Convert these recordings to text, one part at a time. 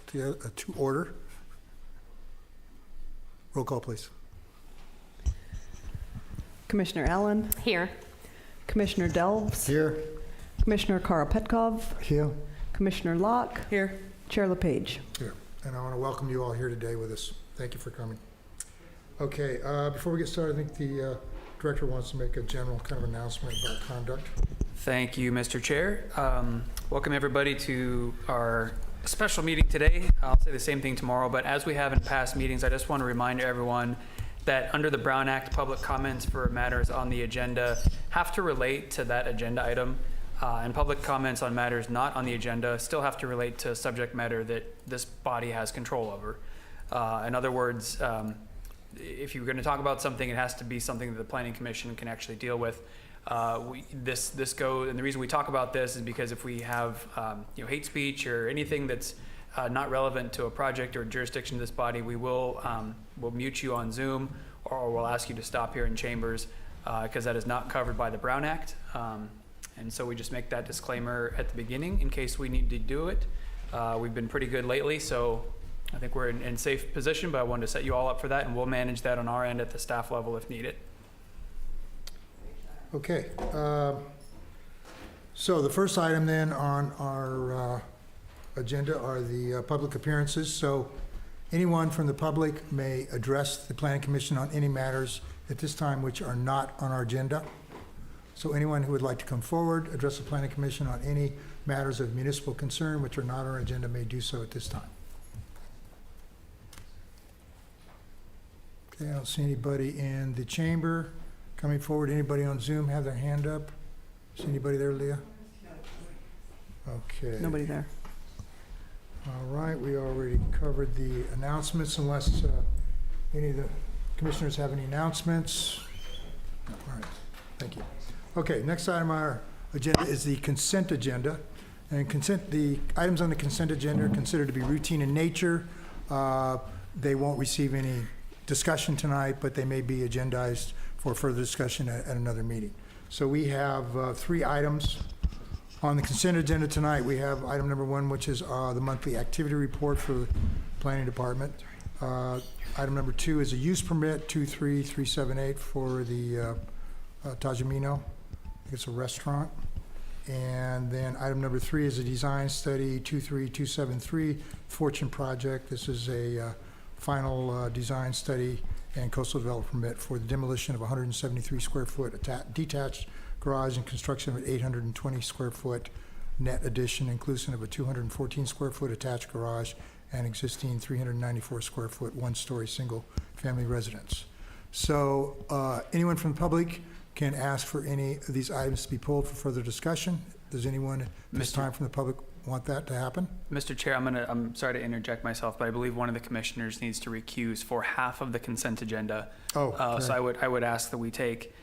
to order. Roll call, please. Commissioner Allen, Here. Commissioner Delves, Here. Commissioner Karl-Petkov, Here. Commissioner Locke, Here. Chair LePage. Here. And I want to welcome you all here today with us. Thank you for coming. Okay, before we get started, I think the director wants to make a general kind of announcement about conduct. Thank you, Mr. Chair. Welcome everybody to our special meeting today. I'll say the same thing tomorrow, but as we have in past meetings, I just want to remind everyone that under the Brown Act, public comments for matters on the agenda have to relate to that agenda item, and public comments on matters not on the agenda still have to relate to subject matter that this body has control over. In other words, if you're going to talk about something, it has to be something that the Planning Commission can actually deal with. This goes, and the reason we talk about this is because if we have hate speech or anything that's not relevant to a project or jurisdiction of this body, we'll mute you on Zoom, or we'll ask you to stop here in chambers because that is not covered by the Brown Act. And so we just make that disclaimer at the beginning in case we need to do it. We've been pretty good lately, so I think we're in safe position, but I wanted to set you all up for that, and we'll manage that on our end at the staff level if needed. Okay, so the first item then on our agenda are the public appearances. So anyone from the public may address the Planning Commission on any matters at this time which are not on our agenda. So anyone who would like to come forward, address the Planning Commission on any matters of municipal concern which are not on our agenda may do so at this time. Okay, I don't see anybody in the chamber coming forward. Anybody on Zoom have their hand up? Is anybody there, Leah? Okay. Nobody there. All right, we already covered the announcements unless any of the commissioners have any announcements. No, all right, thank you. Okay, next item on our agenda is the consent agenda. And the items on the consent agenda are considered to be routine in nature. They won't receive any discussion tonight, but they may be agendized for further discussion at another meeting. So we have 3 items on the consent agenda tonight. We have item number 1, which is the monthly activity report for the planning department. Item number 2 is a use permit 23378 for the Tajamino. I think it's a restaurant. And then item number 3 is a design study 23273 Fortune Project. This is a final design study and coastal development permit for the demolition of 173 square foot detached garage and construction of an 820 square foot net addition, inclusive of a 214 square foot attached garage and existing 394 square foot one-story single family residence. So anyone from the public can ask for any of these items to be pulled for further discussion. Does anyone at this time from the public want that to happen? Mr. Chair, I'm sorry to interject myself, but I believe one of the commissioners needs to recuse for half of the consent agenda. Oh, okay. So I would ask that we take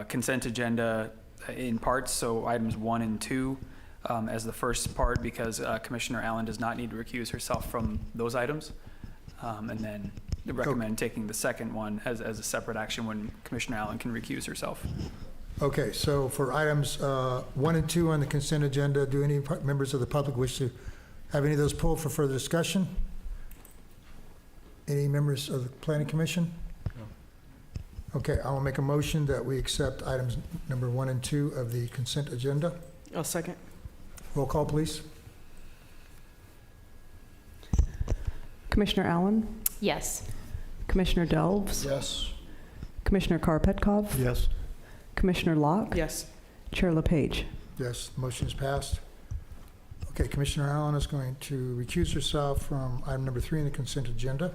consent agenda in parts, so items 1 and 2 as the first part, because Commissioner Allen does not need to recuse herself from those items. And then recommend taking the second one as a separate action when Commissioner Allen can recuse herself. Okay, so for items 1 and 2 on the consent agenda, do any members of the public wish to have any of those pulled for further discussion? Any members of the Planning Commission? No. Okay, I will make a motion that we accept items number 1 and 2 of the consent agenda. I'll second. Roll call, please. Commissioner Allen, Yes. Commissioner Delves, Yes. Commissioner Karl-Petkov, Yes. Commissioner Locke, Yes. Chair LePage. Yes, the motion is passed. Okay, Commissioner Allen is going to recuse herself from item number 3 in the consent agenda.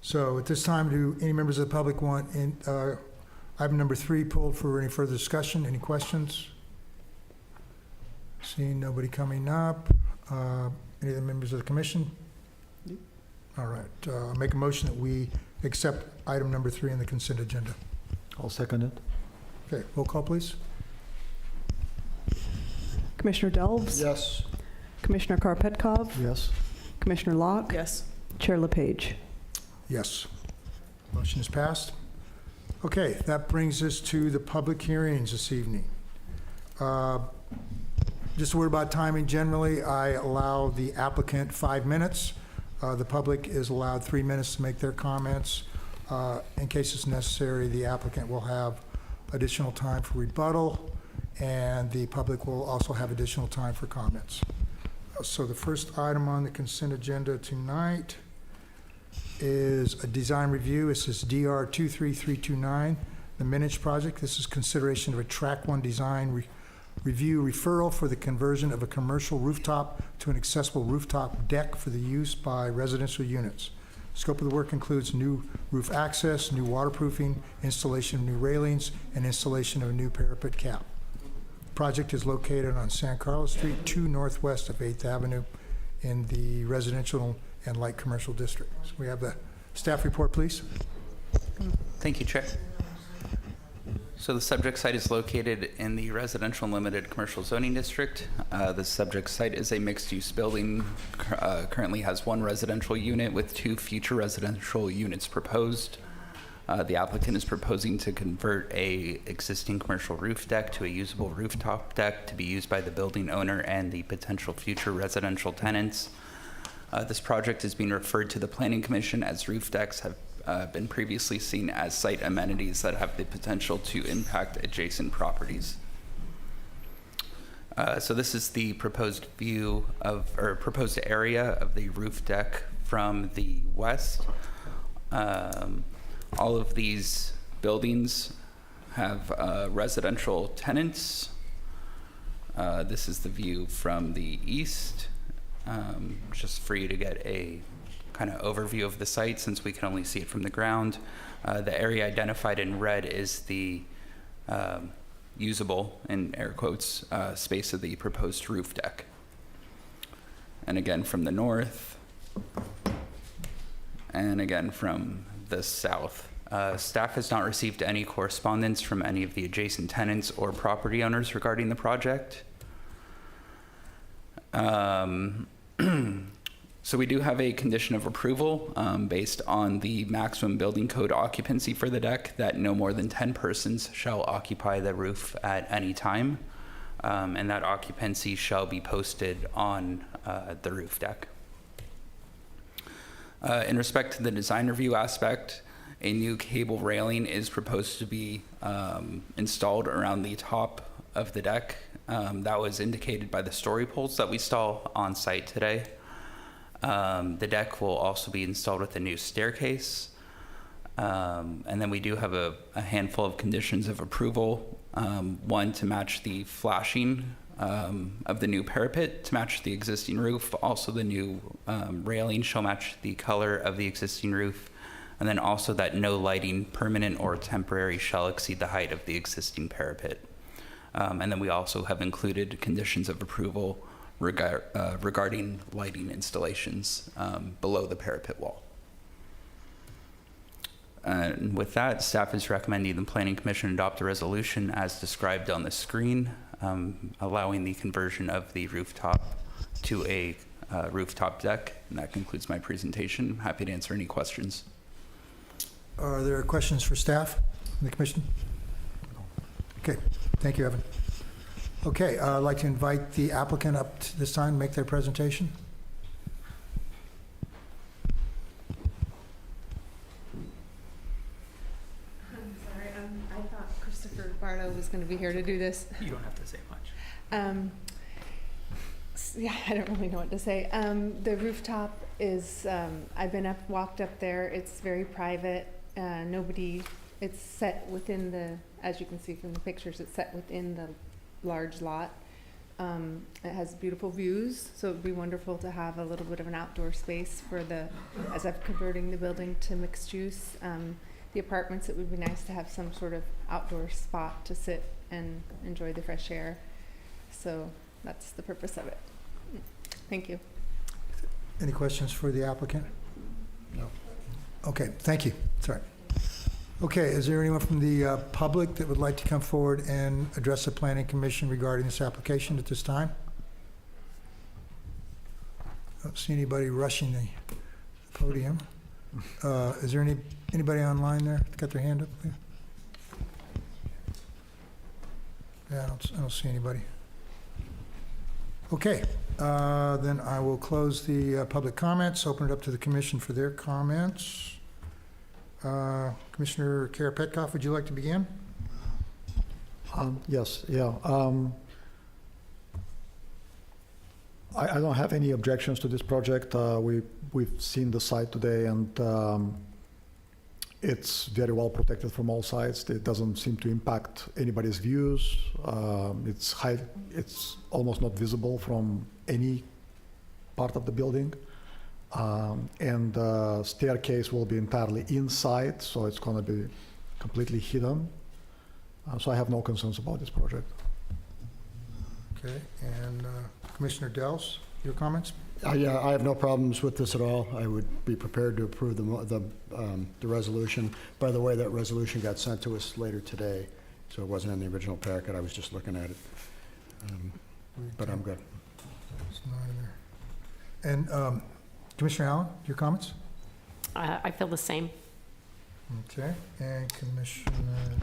So at this time, do any members of the public want item number 3 pulled for any further discussion? Any questions? Seeing nobody coming up. Any of the members of the commission? All right, make a motion that we accept item number 3 in the consent agenda. I'll second it. Okay, roll call, please. Commissioner Delves, Yes. Commissioner Karl-Petkov, Yes. Commissioner Locke, Yes. Chair LePage. Yes. Motion is passed. Okay, that brings us to the public hearings this evening. Just a word about timing. Generally, I allow the applicant 5 minutes. The public is allowed 3 minutes to make their comments. In case it's necessary, the applicant will have additional time for rebuttal, and the public will also have additional time for comments. So the first item on the consent agenda tonight is a design review. This is DR 23329, the Minich project. This is consideration of a Track 1 design review referral for the conversion of a commercial rooftop to an accessible rooftop deck for the use by residential units. Scope of the work includes new roof access, new waterproofing, installation of new railings, and installation of a new parapet cap. The project is located on San Carlos Street, 2 northwest of 8th Avenue in the residential and light commercial district. So we have the staff report, please. Thank you, Chair. So the subject site is located in the residential and limited commercial zoning district. The subject site is a mixed-use building, currently has 1 residential unit with 2 future residential units proposed. The applicant is proposing to convert a existing commercial roof deck to a usable rooftop deck to be used by the building owner and the potential future residential tenants. This project is being referred to the Planning Commission as roof decks have been previously seen as site amenities that have the potential to impact adjacent properties. So this is the proposed view of, or proposed area of the roof deck from the west. All of these buildings have residential tenants. This is the view from the east, just for you to get a kind of overview of the site since we can only see it from the ground. The area identified in red is the usable, in air quotes, space of the proposed roof deck. And again from the north, and again from the south. Staff has not received any correspondence from any of the adjacent tenants or property owners regarding the project. So we do have a condition of approval based on the maximum building code occupancy for the deck that no more than 10 persons shall occupy the roof at any time, and that occupancy shall be posted on the roof deck. In respect to the design review aspect, a new cable railing is proposed to be installed around the top of the deck. That was indicated by the story poles that we saw on site today. The deck will also be installed with a new staircase. And then we do have a handful of conditions of approval. One, to match the flashing of the new parapet to match the existing roof. Also, the new railing shall match the color of the existing roof. And then also that no lighting, permanent or temporary, shall exceed the height of the existing parapet. And then we also have included conditions of approval regarding lighting installations below the parapet wall. And with that, staff is recommending the Planning Commission adopt a resolution as described on the screen, allowing the conversion of the rooftop to a rooftop deck. And that concludes my presentation. I'm happy to answer any questions. Are there questions for staff in the commission? Okay, thank you, Evan. Okay, I'd like to invite the applicant up to this time to make their presentation. I'm sorry, I thought Christopher Barlow was going to be here to do this. You don't have to say much. Yeah, I don't really know what to say. The rooftop is, I've been walked up there. It's very private. It's set within the, as you can see from the pictures, it's set within the large lot. It has beautiful views, so it'd be wonderful to have a little bit of an outdoor space for as I'm converting the building to mixed use. The apartments, it would be nice to have some sort of outdoor spot to sit and enjoy the fresh air. So that's the purpose of it. Thank you. Any questions for the applicant? No. Okay, thank you. Sorry. Okay, is there anyone from the public that would like to come forward and address the Planning Commission regarding this application at this time? I don't see anybody rushing the podium. Is there anybody online there that got their hand up? Yeah, I don't see anybody. Okay, then I will close the public comments, open it up to the commission for their comments. Commissioner Karapetkoff, would you like to begin? Yes, yeah. I don't have any objections to this project. We've seen the site today, and it's very well protected from all sides. It doesn't seem to impact anybody's views. It's almost not visible from any part of the building. And the staircase will be entirely inside, so it's going to be completely hidden. So I have no concerns about this project. Okay, and Commissioner Dels, your comments? Yeah, I have no problems with this at all. I would be prepared to approve the resolution. By the way, that resolution got sent to us later today, so it wasn't in the original packet. I was just looking at it. But I'm good. It's not in there. And Commissioner Allen, your comments? I feel the same. Okay, and Commissioner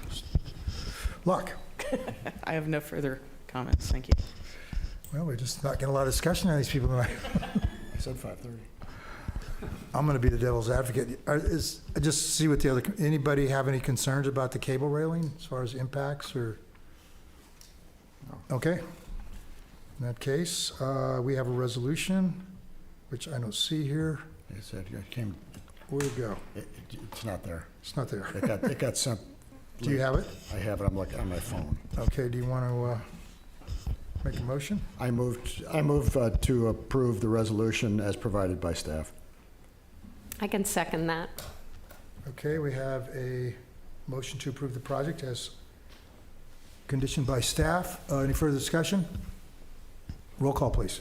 Locke? I have no further comments. Thank you. Well, we're just not getting a lot of discussion on these people tonight. I said 5:30. I'm going to be the devil's advocate. Just see what the other, anybody have any concerns about the cable railing as far as impacts or? Okay. In that case, we have a resolution, which I don't see here. It said it came. Where'd it go? It's not there. It's not there. It got sent. Do you have it? I have it. I'm looking on my phone. Okay, do you want to make a motion? I move to approve the resolution as provided by staff. I can second that. Okay, we have a motion to approve the project as conditioned by staff. Any further discussion? Roll call, please.